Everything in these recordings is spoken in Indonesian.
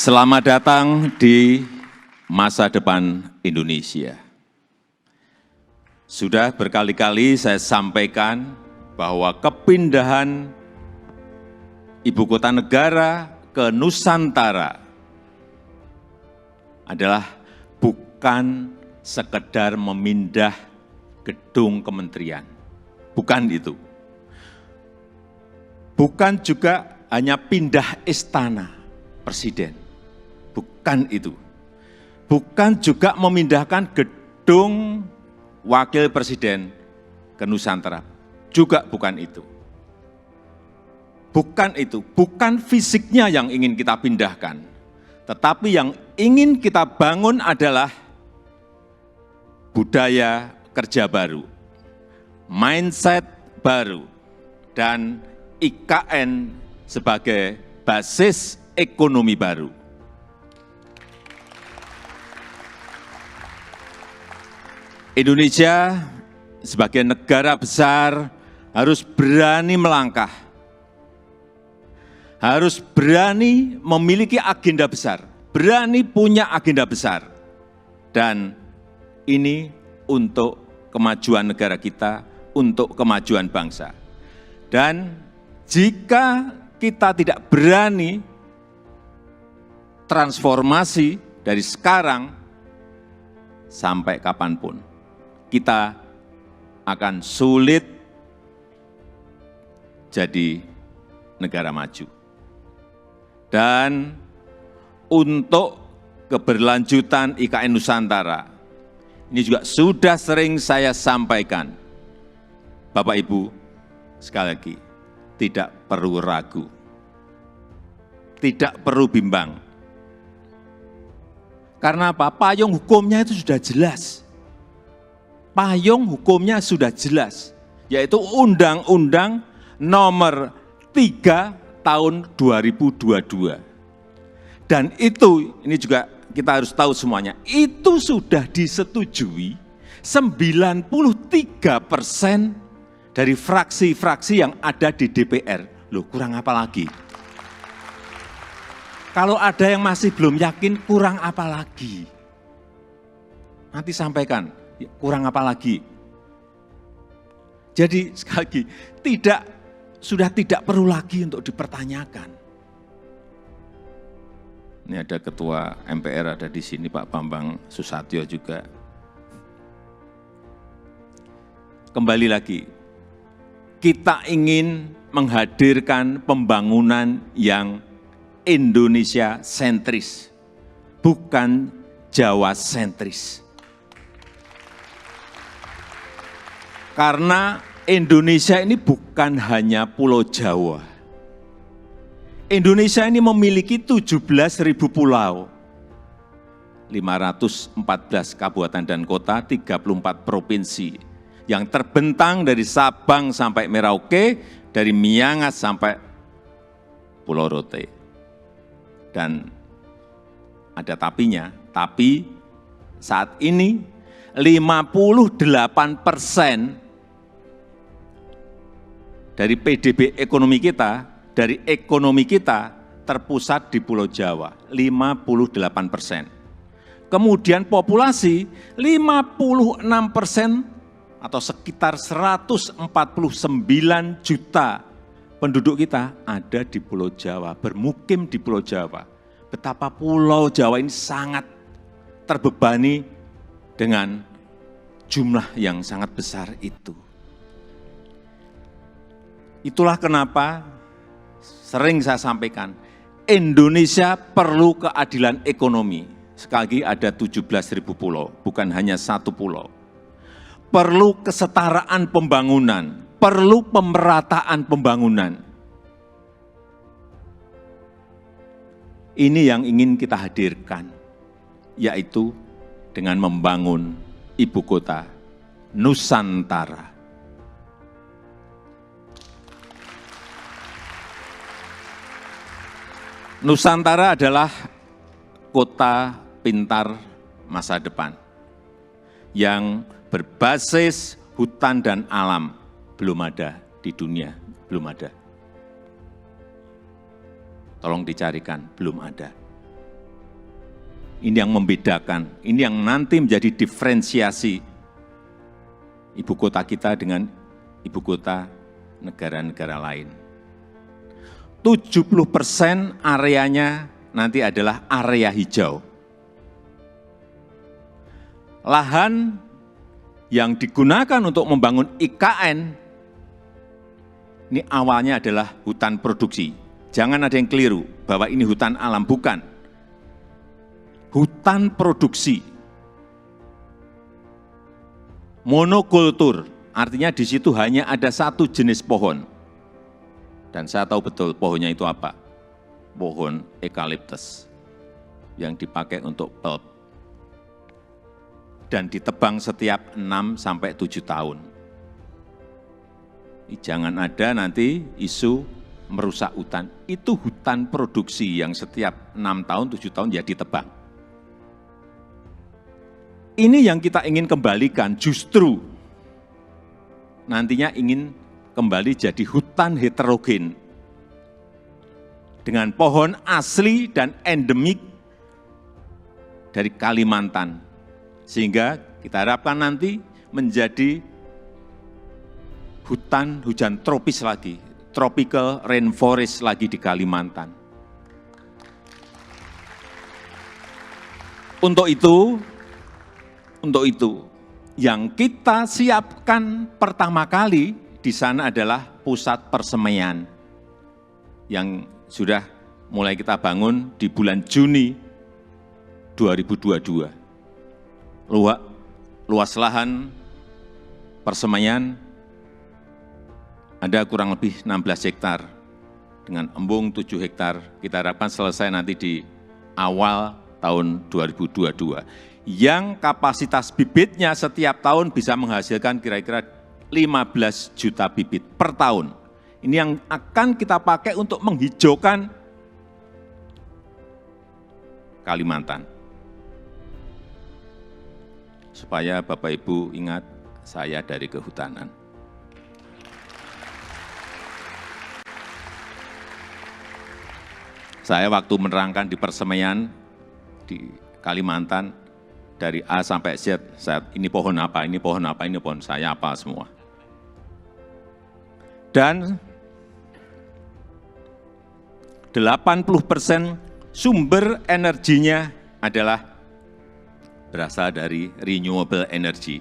Selamat datang di masa depan Indonesia. Sudah berkali-kali saya sampaikan bahwa kepindahan ibu kota negara ke Nusantara adalah bukan sekedar memindah gedung kementerian. Bukan itu. Bukan juga hanya pindah istana presiden. Bukan itu. Bukan juga memindahkan gedung wakil presiden ke Nusantara. Juga bukan itu. Bukan itu. Bukan fisiknya yang ingin kita pindahkan. Tetapi yang ingin kita bangun adalah budaya kerja baru, mindset baru, dan IKN sebagai basis ekonomi baru. Indonesia sebagai negara besar harus berani melangkah, harus berani memiliki agenda besar, berani punya agenda besar. Dan ini untuk kemajuan negara kita, untuk kemajuan bangsa. Dan jika kita tidak berani transformasi dari sekarang sampai kapanpun, kita akan sulit jadi negara maju. Dan untuk keberlanjutan IKN Nusantara, ini juga sudah sering saya sampaikan, Bapak Ibu, sekali lagi, tidak perlu ragu, tidak perlu bimbang. Karena apa? Payung hukumnya itu sudah jelas. Payung hukumnya sudah jelas, yaitu Undang-Undang Nomor 3 Tahun 2022. Dan itu, ini juga kita harus tahu semuanya, itu sudah disetujui 93% dari fraksi-fraksi yang ada di DPR. Loh, kurang apa lagi? Kalau ada yang masih belum yakin, kurang apa lagi? Nanti sampaikan, kurang apa lagi? Jadi sekali lagi, sudah tidak perlu lagi untuk dipertanyakan. Ini ada Ketua MPR ada di sini, Pak Bambang Susatyo juga. Kembali lagi, kita ingin menghadirkan pembangunan yang Indonesia sentris, bukan Jawa sentris. Karena Indonesia ini bukan hanya Pulau Jawa. Indonesia ini memiliki 17.000 pulau, 514 kabupaten dan kota, 34 provinsi, yang terbentang dari Sabang sampai Merauke, dari Miangas sampai Pulau Rote. Dan ada tapinya, tapi saat ini 58% dari PDB ekonomi kita, dari ekonomi kita terpusat di Pulau Jawa, 58%. Kemudian populasi 56% atau sekitar 149 juta penduduk kita ada di Pulau Jawa, bermukim di Pulau Jawa. Betapa Pulau Jawa ini sangat terbebani dengan jumlah yang sangat besar itu. Itulah kenapa sering saya sampaikan, Indonesia perlu keadilan ekonomi. Sekali lagi ada 17.000 pulau, bukan hanya satu pulau. Perlu kesetaraan pembangunan, perlu pemerataan pembangunan. Ini yang ingin kita hadirkan, yaitu dengan membangun ibu kota Nusantara. Nusantara adalah kota pintar masa depan yang berbasis hutan dan alam. Belum ada di dunia, belum ada. Tolong dicarikan, belum ada. Ini yang membedakan, ini yang nanti menjadi diferensiasi ibu kota kita dengan ibu kota negara-negara lain. 70% areanya nanti adalah area hijau. Lahan yang digunakan untuk membangun IKN, ini awalnya adalah hutan produksi. Jangan ada yang keliru bahwa ini hutan alam, bukan. Hutan produksi. Monokultur, artinya di situ hanya ada satu jenis pohon. Dan saya tahu betul pohonnya itu apa. Pohon eukaliptus yang dipakai untuk pulp. Dan ditebang setiap 6-7 tahun. Jangan ada nanti isu merusak hutan. Itu hutan produksi yang setiap 6 tahun, 7 tahun ya ditebang. Ini yang kita ingin kembalikan, justru nantinya ingin kembali jadi hutan heterogen dengan pohon asli dan endemik dari Kalimantan. Sehingga kita harapkan nanti menjadi hutan hujan tropis lagi, tropical rainforest lagi di Kalimantan. Untuk itu, yang kita siapkan pertama kali di sana adalah pusat persemaian yang sudah mulai kita bangun di bulan Juni 2022. Luas lahan persemaian ada kurang lebih 16 hektar dengan embung 7 hektar. Kita harapkan selesai nanti di awal tahun 2022. Yang kapasitas bibitnya setiap tahun bisa menghasilkan kira-kira 15 juta bibit per tahun. Ini yang akan kita pakai untuk menghijaukan Kalimantan. Supaya Bapak Ibu ingat, saya dari kehutanan. Saya waktu menerangkan di persemaian di Kalimantan, dari A sampai Z, ini pohon apa, ini pohon apa, ini pohon saya apa semua. Dan 80% sumber energinya adalah berasal dari renewable energy.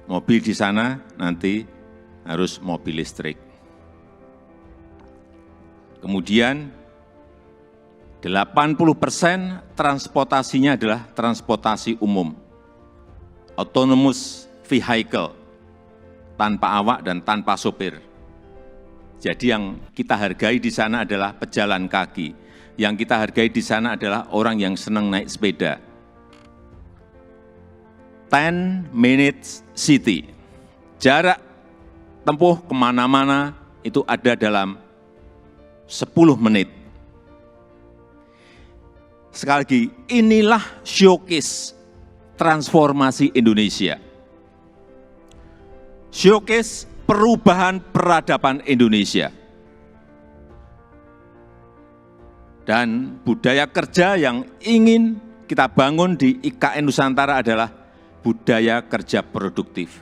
Mobil di sana nanti harus mobil listrik. Kemudian 80% transportasinya adalah transportasi umum, autonomous vehicle, tanpa awak dan tanpa sopir. Jadi yang kita hargai di sana adalah pejalan kaki, yang kita hargai di sana adalah orang yang senang naik sepeda. 10 minutes city, jarak tempuh kemana-mana itu ada dalam 10 menit. Sekali lagi, inilah showcase transformasi Indonesia. Showcase perubahan peradaban Indonesia. Dan budaya kerja yang ingin kita bangun di IKN Nusantara adalah budaya kerja produktif.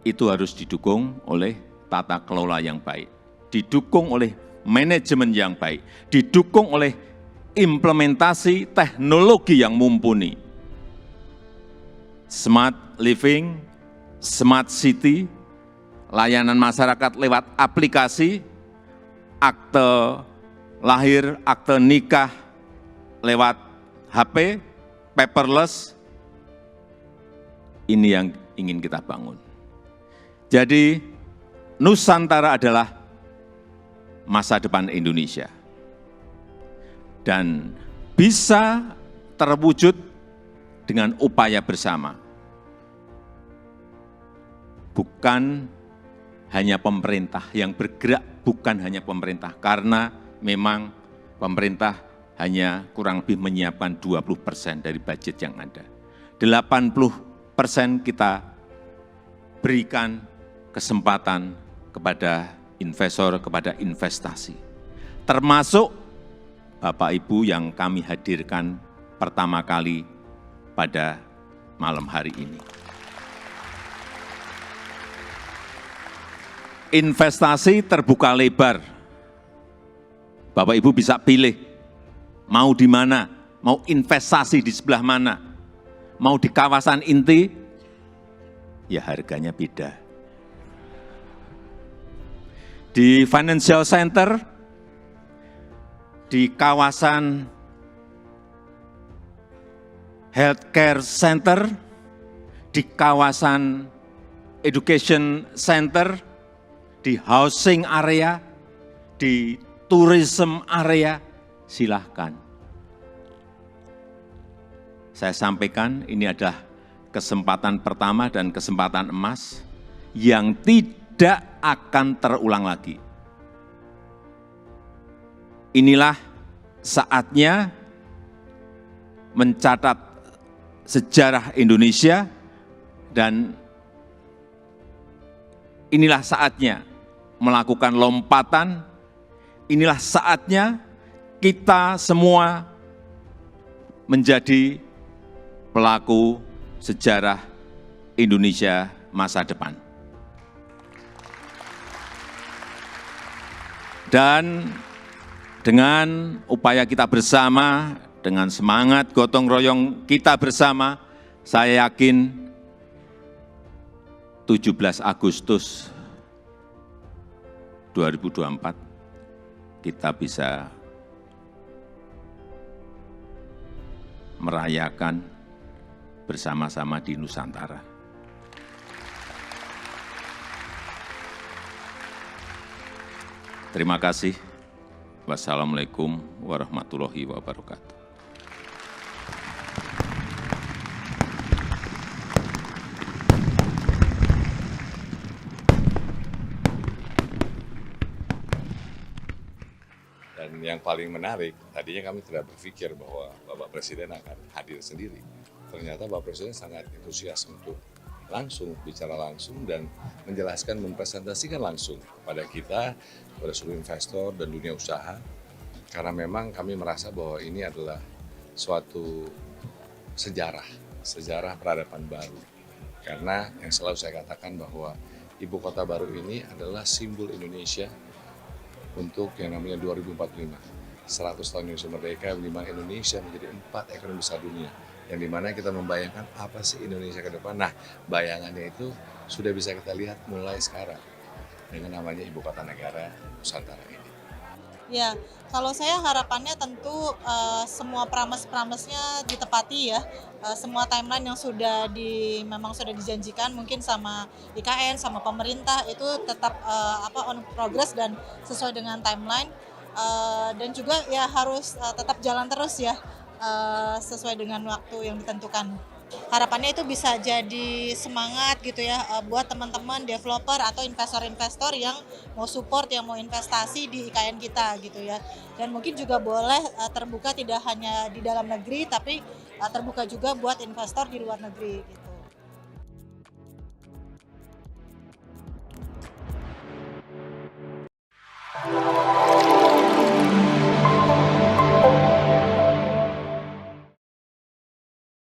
Itu harus didukung oleh tata kelola yang baik, didukung oleh manajemen yang baik, didukung oleh implementasi teknologi yang mumpuni. Smart living, smart city, layanan masyarakat lewat aplikasi, akte lahir, akte nikah lewat HP, paperless, ini yang ingin kita bangun. Jadi Nusantara adalah masa depan Indonesia. Dan bisa terwujud dengan upaya bersama. Bukan hanya pemerintah yang bergerak, bukan hanya pemerintah, karena memang pemerintah hanya kurang lebih menyiapkan 20% dari budget yang ada. 80% kita berikan kesempatan kepada investor, kepada investasi. Termasuk Bapak Ibu yang kami hadirkan pertama kali pada malam hari ini. Investasi terbuka lebar. Bapak Ibu bisa pilih mau di mana, mau investasi di sebelah mana, mau di kawasan inti, ya harganya beda. Di financial center, di kawasan healthcare center, di kawasan education center, di housing area, di tourism area, silahkan. Saya sampaikan ini adalah kesempatan pertama dan kesempatan emas yang tidak akan terulang lagi. Inilah saatnya mencatat sejarah Indonesia dan inilah saatnya melakukan lompatan, inilah saatnya kita semua menjadi pelaku sejarah Indonesia masa depan. Dan dengan upaya kita bersama, dengan semangat gotong royong kita bersama, saya yakin 17 Agustus 2024 kita bisa merayakan bersama-sama di Nusantara. Terima kasih. Wassalamualaikum warahmatullahi wabarakatuh. Dan yang paling menarik, tadinya kami tidak berpikir bahwa Bapak Presiden akan hadir sendiri. Ternyata Bapak Presiden sangat antusias untuk langsung bicara langsung dan menjelaskan, mempresentasikan langsung kepada kita, kepada seluruh investor dan dunia usaha. Karena memang kami merasa bahwa ini adalah suatu sejarah peradaban baru. Karena yang selalu saya katakan bahwa ibu kota baru ini adalah simbol Indonesia untuk yang namanya 2045. 100 tahun Indonesia merdeka, di mana Indonesia menjadi 4 ekonomi besar dunia. Yang dimana kita membayangkan apa sih Indonesia ke depan. Nah, bayangannya itu sudah bisa kita lihat mulai sekarang dengan namanya Ibu Kota Negara Nusantara ini. Ya, kalau saya harapannya tentu semua promise-promise-nya ditepati ya. Semua timeline yang memang sudah dijanjikan mungkin sama IKN, sama pemerintah itu tetap on progress dan sesuai dengan timeline. Dan juga ya harus tetap jalan terus ya, sesuai dengan waktu yang ditentukan. Harapannya itu bisa jadi semangat gitu ya buat teman-teman developer atau investor-investor yang mau support, yang mau investasi di IKN kita gitu ya. Dan mungkin juga boleh terbuka tidak hanya di dalam negeri tapi terbuka juga buat investor di luar negeri gitu.